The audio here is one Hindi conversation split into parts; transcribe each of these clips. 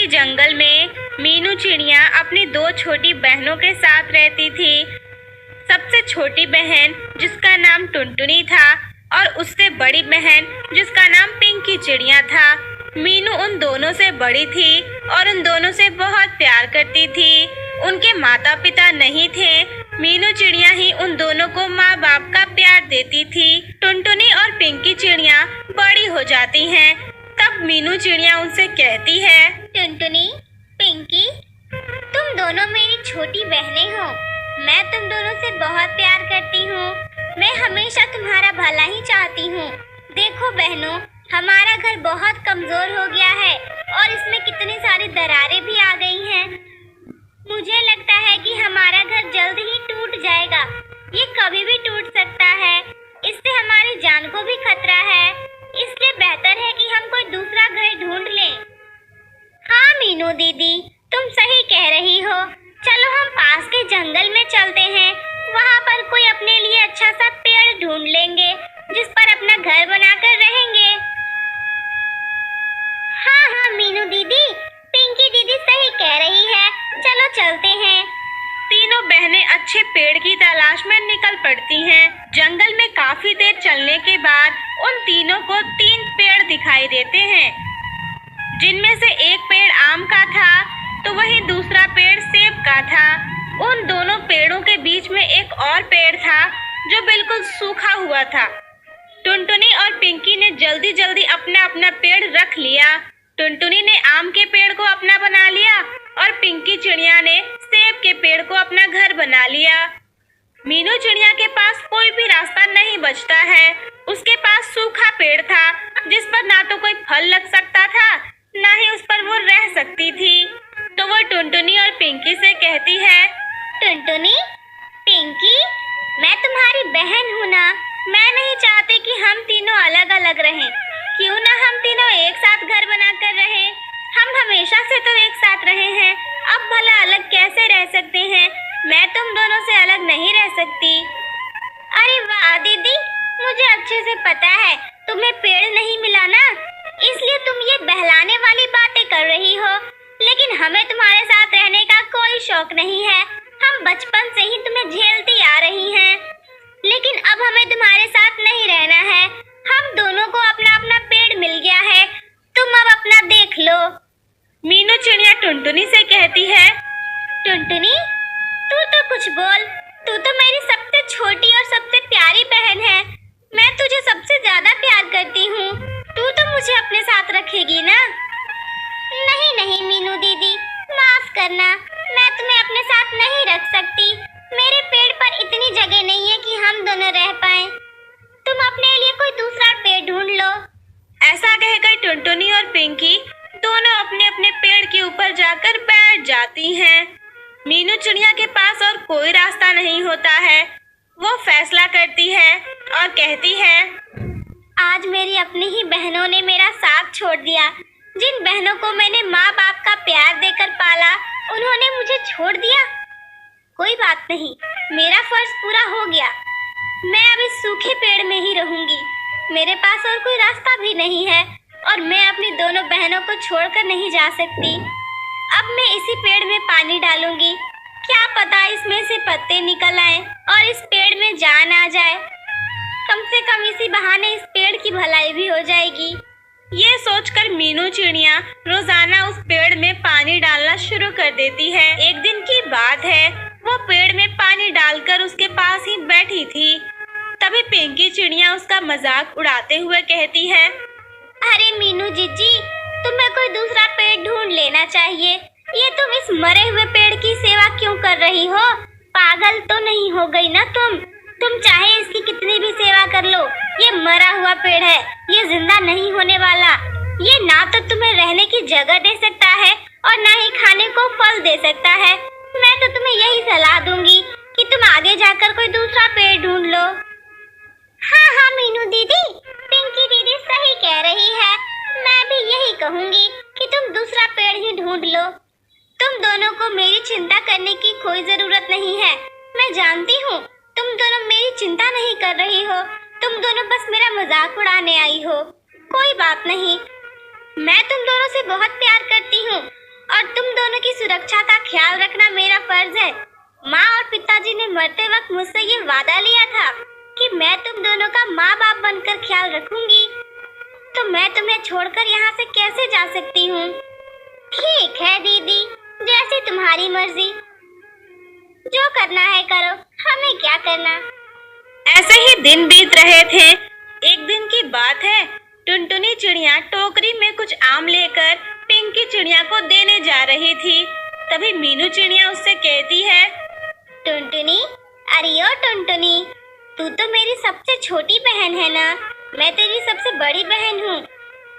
एक जंगल में मीनू चिड़िया अपनी दो छोटी बहनों के साथ रहती थी। सबसे छोटी बहन जिसका नाम टुनटुनी था और उससे बड़ी बहन जिसका नाम पिंकी चिड़िया था। मीनू उन दोनों से बड़ी थी और उन दोनों से बहुत प्यार करती थी। उनके माता पिता नहीं थे। मीनू चिड़िया ही उन दोनों को माँ बाप का प्यार देती थी। टुनटुनी और पिंकी चिड़िया बड़ी हो जाती हैं। तब मीनू चिड़िया उनसे कहती है, टुनटुनी, पिंकी, तुम दोनों मेरी छोटी बहनें हो। मैं तुम दोनों से बहुत प्यार करती हूँ। मैं हमेशा तुम्हारा भला ही चाहती हूँ। देखो बहनों, हमारा घर बहुत कमजोर हो गया है और इसमें कितनी सारी दरारें भी आ गई हैं। मुझे लगता है कि हमारा घर जल्द ही टूट जाएगा। ये कभी भी टूट सकता है। इससे हमारी जान को भी खतरा है। इसलिए बेहतर है कि हम कोई दूसरा घर ढूंढ लें। हाँ मीनू दीदी, तुम सही कह रही हो। चलो हम पास के जंगल में चलते हैं। वहाँ पर कोई अपने लिए अच्छा सा पेड़ ढूंढ लेंगे जिस पर अपना घर बनाकर रहेंगे। हाँ मीनू दीदी, पिंकी दीदी सही कह रही है। चलो चलते हैं। तीनों बहनें अच्छे पेड़ की तलाश में निकल पड़ती हैं। जंगल में काफी देर चलने के बाद उन तीनों को 3 पेड़ दिखाई देते हैं, जिनमें से एक पेड़ आम का था तो वहीं दूसरा पेड़ सेब का था। उन दोनों पेड़ों के बीच में एक और पेड़ था जो बिल्कुल सूखा हुआ था। टुनटुनी और पिंकी ने जल्दी जल्दी अपना अपना पेड़ रख लिया। टुनटुनी ने आम के पेड़ को अपना बना लिया और पिंकी चिड़िया ने सेब के पेड़ को अपना घर बना लिया। मीनू चिड़िया के पास कोई भी रास्ता नहीं बचता है। उसके पास सूखा पेड़ था जिस पर ना तो कोई फल लग सकता था, ना ही उस पर वो रह सकती थी। तो वो टुनटुनी और पिंकी से कहती है, टुनटुनी, पिंकी, मैं तुम्हारी बहन हूँ ना। मैं नहीं चाहती कि हम तीनों अलग अलग रहें। क्यों ना हम तीनों एक साथ घर बनाकर रहें। हम हमेशा से तो एक साथ रहे हैं, अब भला अलग कैसे रह सकते हैं। मैं तुम दोनों से अलग नहीं रह सकती। अरे वाह दीदी, मुझे अच्छे से पता है तुम्हें पेड़ नहीं मिला ना, इसलिए तुम ये बहलाने वाली बातें कर रही हो। लेकिन हमें तुम्हारे साथ रहने का कोई शौक नहीं है। हम बचपन से ही तुम्हें झेलती आ रही हैं। लेकिन अब हमें तुम्हारे साथ नहीं रहना है। हम दोनों को अपना अपना पेड़ मिल गया है। तुम अब अपना देख लो। मीनू चिड़िया टुनटुनी से कहती है, टुनटुनी, तू तो कुछ बोल। तू तो मेरी सबसे छोटी और सबसे प्यारी बहन है। मैं तुझे सबसे ज्यादा प्यार करती हूँ। तू तो मुझे अपने साथ रखेगी ना? नहीं नहीं मीनू दीदी, माफ करना। मैं तुम्हें अपने साथ नहीं रख सकती। मेरे पेड़ पर इतनी जगह नहीं है कि हम दोनों रह पाएं। तुम अपने लिए कोई दूसरा पेड़ ढूंढ लो। ऐसा कहकर टुनटुनी और पिंकी दोनों अपने अपने पेड़ के ऊपर जाकर बैठ जाती हैं। मीनू चिड़िया के पास और कोई रास्ता नहीं होता है। वो फैसला करती है और कहती है, आज मेरी अपनी ही बहनों ने मेरा साथ छोड़ दिया। जिन बहनों को मैंने माँ बाप का प्यार देकर पाला, उन्होंने मुझे छोड़ दिया। कोई बात नहीं, मेरा फर्ज पूरा हो गया। मैं अब इस सूखे पेड़ में ही रहूंगी। मेरे पास और कोई रास्ता भी नहीं है और मैं अपनी दोनों बहनों को छोड़कर नहीं जा सकती। अब मैं इसी पेड़ में पानी डालूंगी। क्या पता इसमें से पत्ते निकल आए और इस पेड़ में जान आ जाए। कम से कम इसी बहाने इस पेड़ की भलाई भी हो जाएगी। ये सोचकर मीनू चिड़िया रोजाना उस पेड़ में पानी डालना शुरू कर देती है। एक दिन की बात है, वो पेड़ में पानी डालकर उसके पास ही बैठी थी। तभी पिंकी चिड़िया उसका मजाक उड़ाते हुए कहती है, अरे मीनू जीजी, तुम्हें कोई दूसरा पेड़ ढूंढ लेना चाहिए। ये तुम इस मरे हुए पेड़ की सेवा क्यों कर रही हो? पागल तो नहीं हो गई ना तुम? तुम चाहे इसकी कितनी भी सेवा कर लो, ये मरा हुआ पेड़ है। ये जिंदा नहीं होने वाला। ये ना तो तुम्हें रहने की जगह दे सकता है और ना ही खाने को फल दे सकता है। मैं तो तुम्हें यही सलाह दूंगी कि तुम आगे जाकर कोई दूसरा पेड़ ढूंढ लो। हाँ मीनू दीदी, पिंकी दीदी सही कह रही है। मैं भी यही कहूंगी कि तुम दूसरा पेड़ ही ढूंढ लो। तुम दोनों को मेरी चिंता करने की कोई जरूरत नहीं है। मैं जानती हूँ तुम दोनों मेरी चिंता नहीं कर रही हो। तुम दोनों बस मेरा मजाक उड़ाने आई हो। कोई बात नहीं, मैं तुम दोनों से बहुत प्यार करती हूँ मैं तुम्हें छोड़कर यहाँ से कैसे जा सकती हूँ? ठीक है दीदी, जैसे तुम्हारी मर्जी, जो करना है करो, हमें क्या करना। ऐसे ही दिन बीत रहे थे। एक दिन की बात है, टुनटुनी चिड़िया टोकरी में कुछ आम लेकर पिंकी चिड़िया को देने जा रही थी। तभी मीनू चिड़िया उससे कहती है, टुनटुनी, अरे ओ टुनटुनी, तू तो मेरी सबसे छोटी बहन है ना, मैं तेरी सबसे बड़ी बहन हूँ।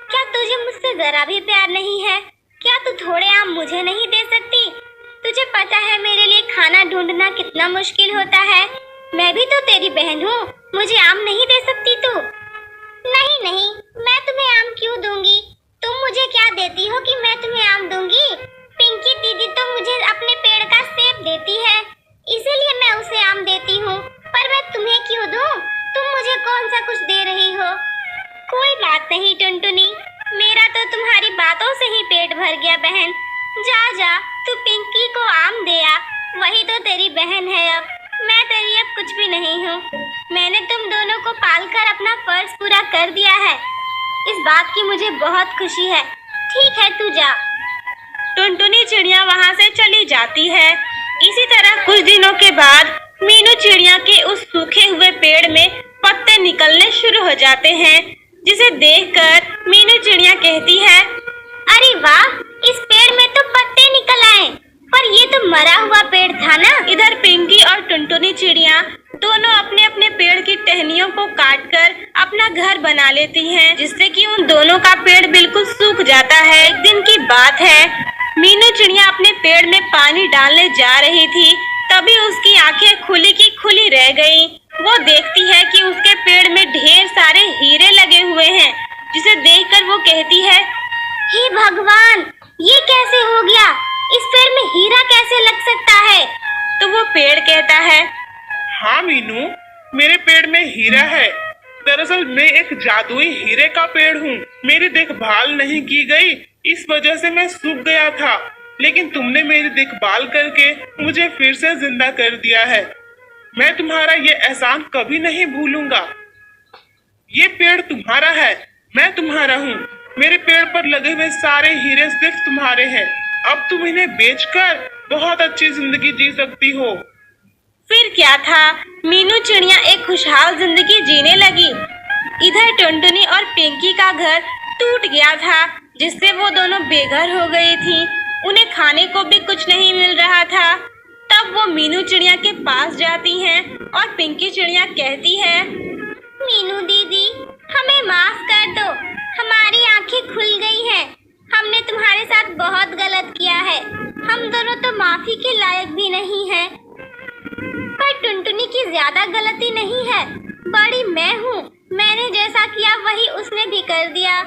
क्या तुझे मुझसे जरा भी प्यार नहीं है? क्या तू थोड़े आम मुझे नहीं दे सकती? तुझे पता है मेरे लिए खाना ढूंढना कितना मुश्किल होता है। मैं भी तो तेरी बहन हूँ, मुझे आम नहीं दे सकती तू? नहीं नहीं, मैं तुम्हें आम क्यों दूंगी? तुम मुझे क्या देती हो कि मैं तुम्हें आम दूंगी? पिंकी दीदी तो मुझे अपने पेड़ का सेब देती है, इसीलिए मैं उसे आम देती हूँ। पर मैं तुम्हें क्यों दूं? तुम मुझे कौन सा कुछ दे रही हो? कोई बात नहीं टुनटुनी, मेरा तो तुम्हारी बातों से ही पेट भर गया बहन। जा जा, तू पिंकी को आम दे आ, वही तो तेरी बहन है। अब मैं तेरी अब कुछ भी नहीं हूँ। मैंने तुम दोनों को पालकर अपना फर्ज पूरा कर दिया है, इस बात की मुझे बहुत खुशी है। ठीक है, तू जा। टुनटुनी चिड़िया वहाँ से चली जाती है। इसी तरह कुछ दिनों के बाद मीनू चिड़िया के उस सूखे हुए पेड़ में पत्ते निकलने शुरू हो जाते हैं, जिसे देखकर मीनू चिड़िया कहती है, अरे वाह, इस पेड़ में तो पत्ते निकल आए, पर ये तो मरा हुआ पेड़ था ना। इधर पिंकी और टुनटुनी चिड़िया दोनों अपने अपने पेड़ की टहनियों को काटकर अपना घर बना लेती हैं, जिससे कि उन दोनों का पेड़ बिल्कुल सूख जाता है। एक दिन की बात है, मीनू चिड़िया अपने पेड़ में पानी डालने जा रही थी, तभी उसकी आंखें खुली की खुली रह गईं। वो देखती है कि उसके पेड़ में ढेर सारे हीरे लगे हुए हैं, जिसे देखकर वो कहती है, हे भगवान, ये कैसे हो गया? इस पेड़ में हीरा कैसे लग सकता है? तो वो पेड़ कहता है, हाँ मीनू, मेरे पेड़ में हीरा है। दरअसल मैं एक जादुई हीरे का पेड़ हूँ। मेरी देखभाल नहीं की गई, इस वजह से मैं सूख गया था, लेकिन तुमने मेरी देखभाल करके मुझे फिर से जिंदा कर दिया है। मैं तुम्हारा ये एहसान कभी नहीं भूलूंगा। ये पेड़ तुम्हारा है, मैं तुम्हारा हूँ। मेरे पेड़ पर लगे हुए सारे हीरे सिर्फ तुम्हारे हैं। अब तुम इन्हें बेचकर बहुत अच्छी जिंदगी जी सकती हो। फिर क्या था, मीनू चिड़िया एक खुशहाल जिंदगी जीने लगी। इधर टुनटुनी और पिंकी का घर टूट गया था, जिससे वो दोनों बेघर हो गई थी। उन्हें खाने को भी कुछ नहीं मिल रहा था। तब वो मीनू चिड़िया के पास जाती हैं और पिंकी चिड़िया कहती है, मीनू दीदी, हमें माफ कर दो, हमारी आंखें खुल गई हैं। हमने तुम्हारे साथ बहुत गलत किया है। हम दोनों तो माफी के लायक भी नहीं हैं। पर टुनटुनी की ज्यादा गलती नहीं है, बड़ी मैं हूँ। मैंने जैसा किया वही उसने भी कर दिया।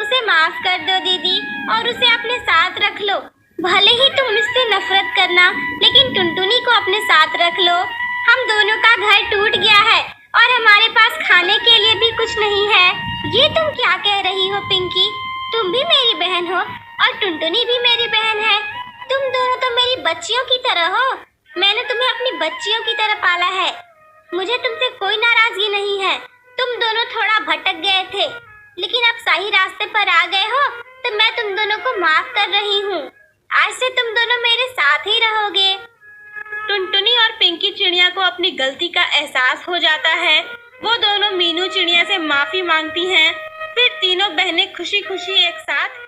उसे माफ कर दो दीदी, और उसे अपने साथ रख लो। भले ही तुम इससे नफरत करना, लेकिन टुनटुनी को अपने साथ रख लो। हम दोनों का घर टूट गया है और हमारे पास खाने के लिए भी कुछ नहीं है। ये तुम क्या कह रही हो पिंकी? तुम भी मेरी बहन हो और टुनटुनी भी मेरी बहन है। तुम दोनों तो मेरी बच्चियों की तरह हो। मैंने तुम्हें अपनी बच्चियों की तरह पाला है। मुझे तुमसे कोई नाराजगी नहीं है। तुम दोनों थोड़ा भटक गए थे, लेकिन अब सही रास्ते पर आ गए हो, तो मैं तुम दोनों को माफ कर रही हूँ। आज से तुम दोनों मेरे साथ ही रहोगे। टुनटुनी और पिंकी चिड़िया को अपनी गलती का एहसास हो जाता है। वो दोनों मीनू चिड़िया से माफी मांगती हैं। फिर तीनों बहनें खुशी खुशी एक साथ